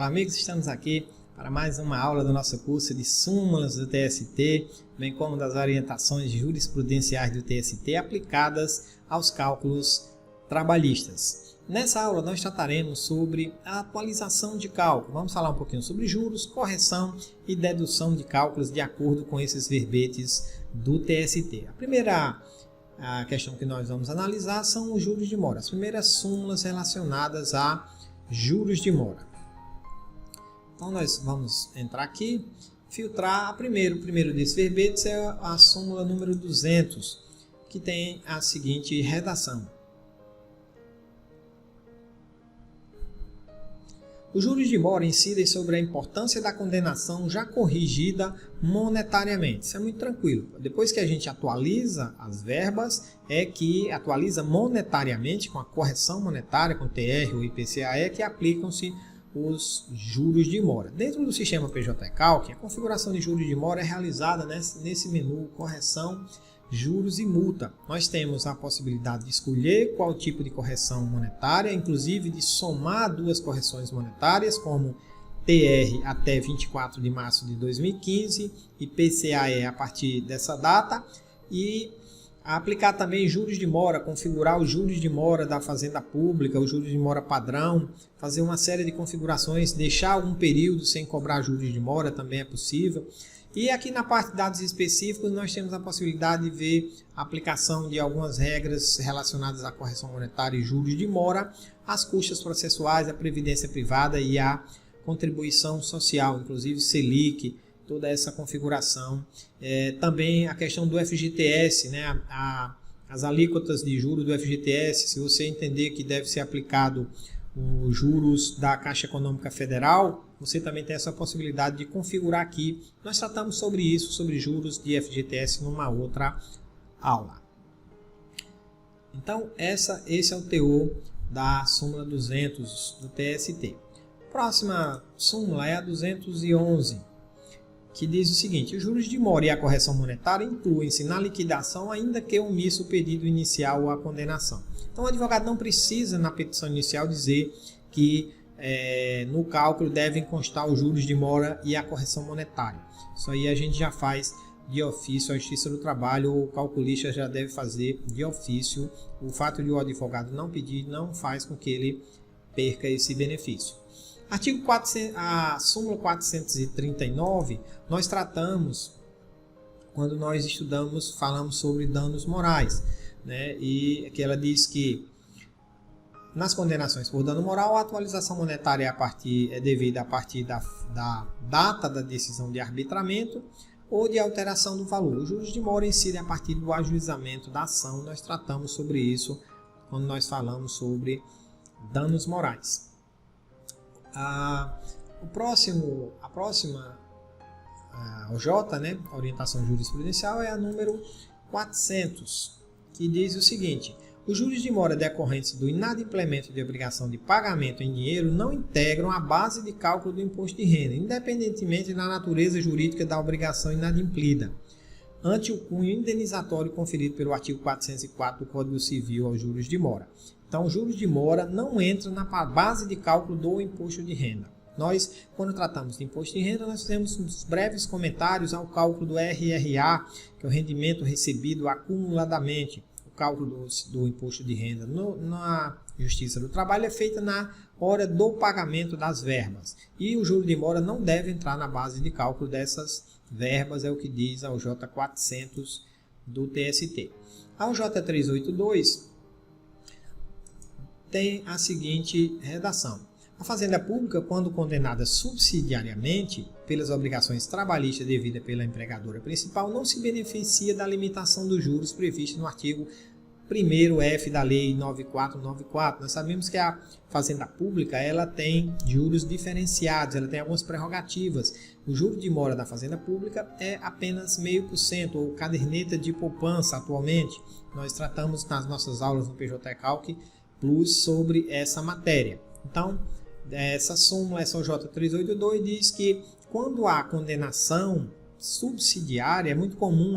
Fala amigos, estamos aqui para mais uma aula do nosso curso de súmulas do TST, bem como das orientações jurisprudenciais do TST aplicadas aos cálculos trabalhistas. Nessa aula nós trataremos sobre a atualização de cálculo. Vamos falar um pouquinho sobre juros, correção e dedução de cálculos de acordo com esses verbetes do TST. A primeira questão que nós vamos analisar são os juros de mora, as primeiras súmulas relacionadas a juros de mora. Então nós vamos entrar aqui, filtrar o primeiro desses verbetes é a súmula número 200, que tem a seguinte redação. Os juros de mora incidem sobre a importância da condenação já corrigida monetariamente. Isso é muito tranquilo. Depois que a gente atualiza as verbas, é que atualiza monetariamente, com a correção monetária, com TR ou IPCA, é que aplicam-se os juros de mora. Dentro do sistema PJ Calc, a configuração de juros de mora é realizada nesse menu correção, juros e multa. Nós temos a possibilidade de escolher qual tipo de correção monetária, inclusive de somar duas correções monetárias, como TR até 24 de março de 2015 e PCAE a partir dessa data, e aplicar também juros de mora, configurar os juros de mora da Fazenda Pública, os juros de mora padrão, fazer uma série de configurações, deixar algum período sem cobrar juros de mora também é possível. E aqui na parte de dados específicos nós temos a possibilidade de ver a aplicação de algumas regras relacionadas à correção monetária e juros de mora, as custas processuais, a previdência privada e a contribuição social, inclusive Selic, toda essa configuração. Também a questão do FGTS, né? As alíquotas de juros do FGTS, se você entender que deve ser aplicado os juros da Caixa Econômica Federal, você também tem essa possibilidade de configurar aqui. Nós tratamos sobre isso, sobre juros de FGTS, numa outra aula. Então, esse é o teor da súmula 200 do TST. Próxima súmula é a 211, que diz o seguinte: os juros de mora e a correção monetária incluem-se na liquidação, ainda que omissa o pedido inicial ou a condenação. Então, o advogado não precisa, na petição inicial, dizer que no cálculo devem constar os juros de mora e a correção monetária. Isso aí a gente já faz de ofício, a Justiça do Trabalho, o calculista já deve fazer de ofício. O fato de o advogado não pedir não faz com que ele perca esse benefício. Artigo 400, a súmula 439, nós tratamos, quando nós falamos sobre danos morais, né? E que ela diz que nas condenações por dano moral, a atualização monetária é devida a partir da data da decisão de arbitramento ou de alteração do valor. Os juros de mora incidem a partir do ajuizamento da ação. Nós tratamos sobre isso quando nós falamos sobre danos morais. A próxima OJ, né, orientação jurisprudencial, é a número 400, que diz o seguinte: os juros de mora decorrentes do inadimplemento de obrigação de pagamento em dinheiro não integram a base de cálculo do imposto de renda, independentemente da natureza jurídica da obrigação inadimplida, ante o cunho indenizatório conferido pelo artigo 404 do Código Civil aos juros de mora. Então, os juros de mora não entram na base de cálculo do imposto de renda. Nós, quando tratamos de imposto de renda, nós fizemos uns breves comentários ao cálculo do RRA, que é o rendimento recebido acumuladamente. O cálculo do imposto de renda na Justiça do Trabalho é feita na hora do pagamento das verbas. E o juro de mora não deve entrar na base de cálculo dessas verbas, é o que diz a OJ 400 do TST. A OJ 382 tem a seguinte redação: a Fazenda Pública, quando condenada subsidiariamente pelas obrigações trabalhistas devidas pela empregadora principal, não se beneficia da limitação dos juros prevista no artigo 1º-F da Lei 9494. Nós sabemos que a Fazenda Pública ela tem juros diferenciados, ela tem algumas prerrogativas. O juro de mora da Fazenda Pública é apenas 0,5%, ou caderneta de poupança atualmente. Nós tratamos nas nossas aulas no PJ Calc Plus sobre essa matéria. Então, essa súmula, essa OJ 382, diz que quando há condenação subsidiária, é muito comum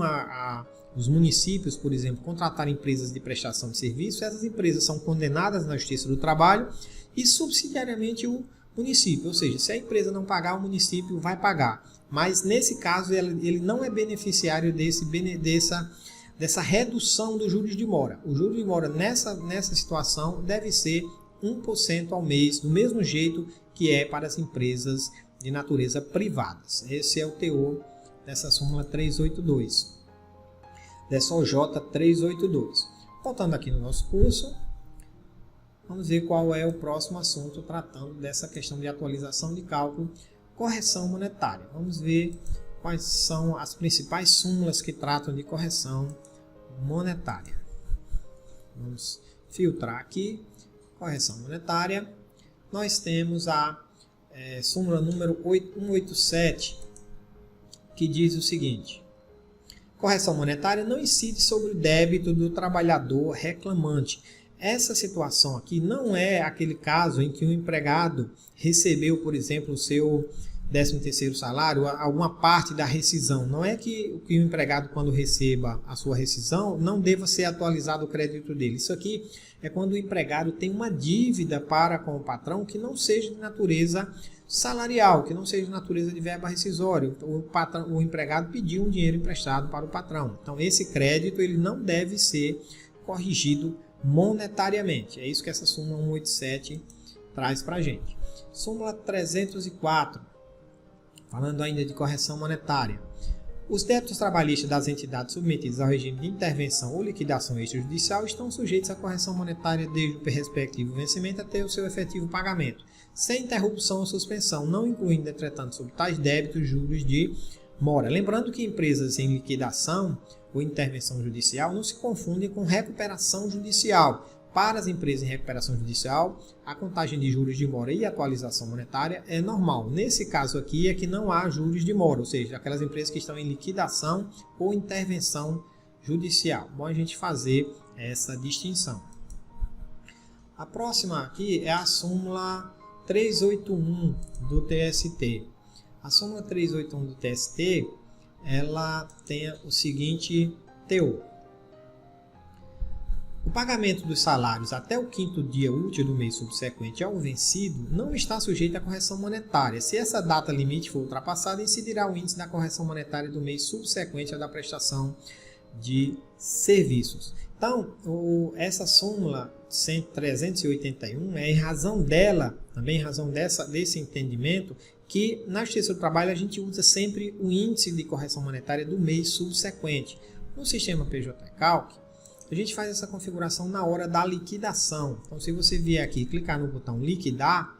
os municípios, por exemplo, contratar empresas de prestação de serviço. Essas empresas são condenadas na Justiça do Trabalho e subsidiariamente o município, ou seja, se a empresa não pagar, o município vai pagar. Mas nesse caso ele não é beneficiário dessa redução dos juros de mora. O juros de mora nessa situação deve ser 1% ao mês, do mesmo jeito que é para as empresas de natureza privadas. Esse é o teor dessa súmula 382, dessa OJ 382. Voltando aqui no nosso curso, vamos ver qual é o próximo assunto tratando dessa questão de atualização de cálculo, correção monetária. Vamos ver quais são as principais súmulas que tratam de correção monetária. Vamos filtrar aqui, correção monetária. Nós temos a súmula número 187, que diz o seguinte: correção monetária não incide sobre o débito do trabalhador reclamante. Essa situação aqui não é aquele caso em que o empregado recebeu, por exemplo, o seu 13º salário, alguma parte da rescisão. Não é que o empregado, quando receba a sua rescisão, não deva ser atualizado o crédito dele. Isso aqui é quando o empregado tem uma dívida para com o patrão que não seja de natureza salarial, que não seja de natureza de verba rescisória. O empregado pediu um dinheiro emprestado para o patrão. Então, esse crédito ele não deve ser corrigido monetariamente. É isso que essa súmula 187 traz para a gente. Súmula 304, falando ainda de correção monetária. Os débitos trabalhistas das entidades submetidas ao regime de intervenção ou liquidação extrajudicial estão sujeitos à correção monetária desde o respectivo vencimento até o seu efetivo pagamento, sem interrupção ou suspensão, não incluindo, entretanto, sobre tais débitos juros de mora. Lembrando que empresas em liquidação ou intervenção judicial não se confundem com recuperação judicial. Para as empresas em recuperação judicial, a contagem de juros de mora e atualização monetária é normal. Nesse caso aqui é que não há juros de mora, ou seja, aquelas empresas que estão em liquidação ou intervenção judicial. Bom a gente fazer essa distinção. A próxima aqui é a súmula 381 do TST. A súmula 381 do TST, ela tem o seguinte teor: o pagamento dos salários até o 5º dia útil do mês subsequente ao vencido não está sujeito à correção monetária. Se essa data limite for ultrapassada, incidirá o índice da correção monetária do mês subsequente ao da prestação de serviços. Então, essa súmula 381 é em razão dela, também em razão desse entendimento, que na Justiça do Trabalho a gente usa sempre o índice de correção monetária do mês subsequente. No sistema PJ Calc, a gente faz essa configuração na hora da liquidação. Então, se você vier aqui e clicar no botão liquidar,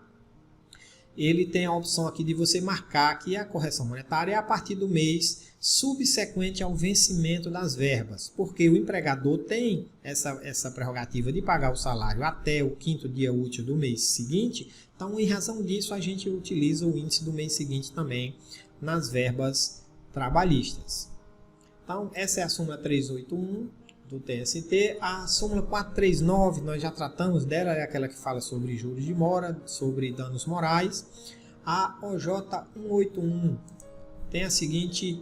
ele tem a opção aqui de você marcar que a correção monetária é a partir do mês subsequente ao vencimento das verbas, porque o empregador tem essa prerrogativa de pagar o salário até o 5º dia útil do mês seguinte. Então, em razão disso, a gente utiliza o índice do mês seguinte também nas verbas trabalhistas. Então, essa é a súmula 381 do TST. A súmula 439, nós já tratamos dela, é aquela que fala sobre juros de mora, sobre danos morais. A OJ 181 tem o seguinte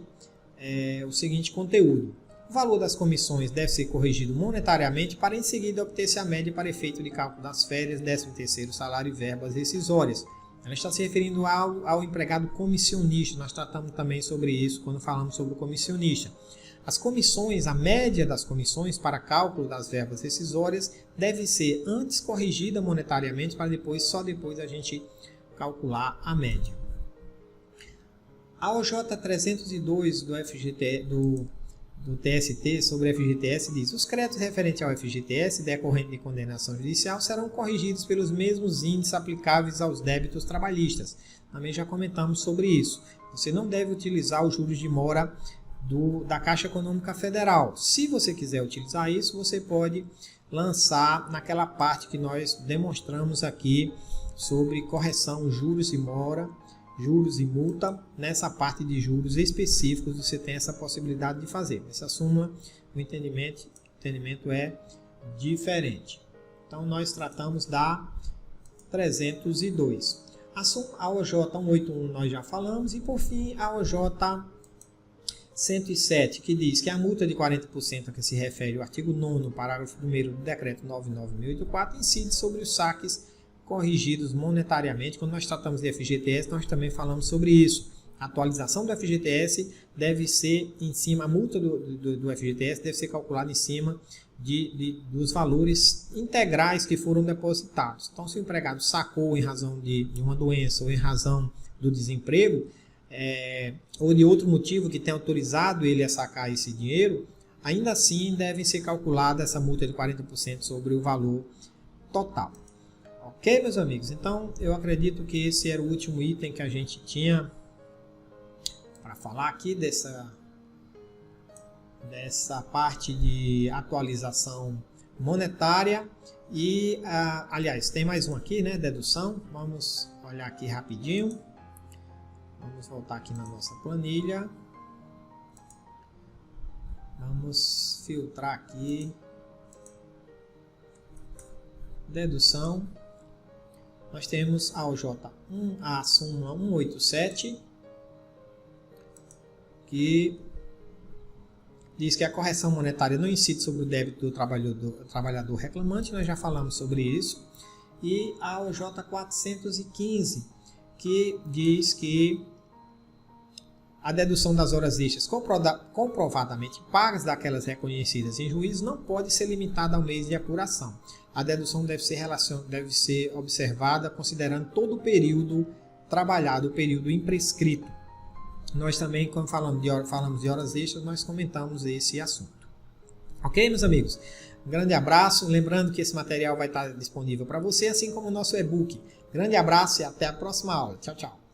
conteúdo: o valor das comissões deve ser corrigido monetariamente para em seguida obter-se a média para efeito de cálculo das férias, 13º salário e verbas rescisórias. Ela está se referindo ao empregado comissionista. Nós tratamos também sobre isso quando falamos sobre o comissionista. As comissões, a média das comissões para cálculo das verbas rescisórias deve ser antes corrigida monetariamente para só depois a gente calcular a média. A OJ 302 do TST sobre FGTS diz: os créditos referentes ao FGTS decorrente de condenação judicial serão corrigidos pelos mesmos índices aplicáveis aos débitos trabalhistas. Também já comentamos sobre isso. Você não deve utilizar os juros de mora da Caixa Econômica Federal. Se você quiser utilizar isso, você pode lançar naquela parte que nós demonstramos aqui sobre correção, juros e mora, juros e multa. Nessa parte de juros específicos você tem essa possibilidade de fazer. Essa súmula, o entendimento é diferente. Então nós tratamos da 302. A OJ 181 nós já falamos, e por fim a OJ 107, que diz que a multa de 40% a que se refere o artigo 9º, parágrafo 1º do decreto 99.084, incide sobre os saques corrigidos monetariamente. Quando nós tratamos de FGTS, nós também falamos sobre isso. A atualização do FGTS deve ser em cima, a multa do FGTS deve ser calculada em cima dos valores integrais que foram depositados. Então, se o empregado sacou em razão de uma doença ou em razão do desemprego, ou de outro motivo que tenha autorizado ele a sacar esse dinheiro, ainda assim deve ser calculada essa multa de 40% sobre o valor total. Ok, meus amigos? Então, eu acredito que esse era o último item que a gente tinha para falar aqui dessa parte de atualização monetária. E, aliás, tem mais um aqui, né? Dedução. Vamos olhar aqui rapidinho. Vamos voltar aqui na nossa planilha. Vamos filtrar aqui. Dedução. Nós temos a OJ a súmula 187, que diz que a correção monetária não incide sobre o débito do trabalhador reclamante, nós já falamos sobre isso. E a OJ 415, que diz que a dedução das horas extras comprovadamente pagas daquelas reconhecidas em juízo não pode ser limitada ao mês de apuração. A dedução deve ser observada considerando todo o período trabalhado, o período imprescrito. Nós também, quando falamos de horas extras, nós comentamos esse assunto. Ok, meus amigos? Um grande abraço. Lembrando que esse material vai estar disponível para você, assim como o nosso e-book. Grande abraço e até a próxima aula. Tchau, tchau.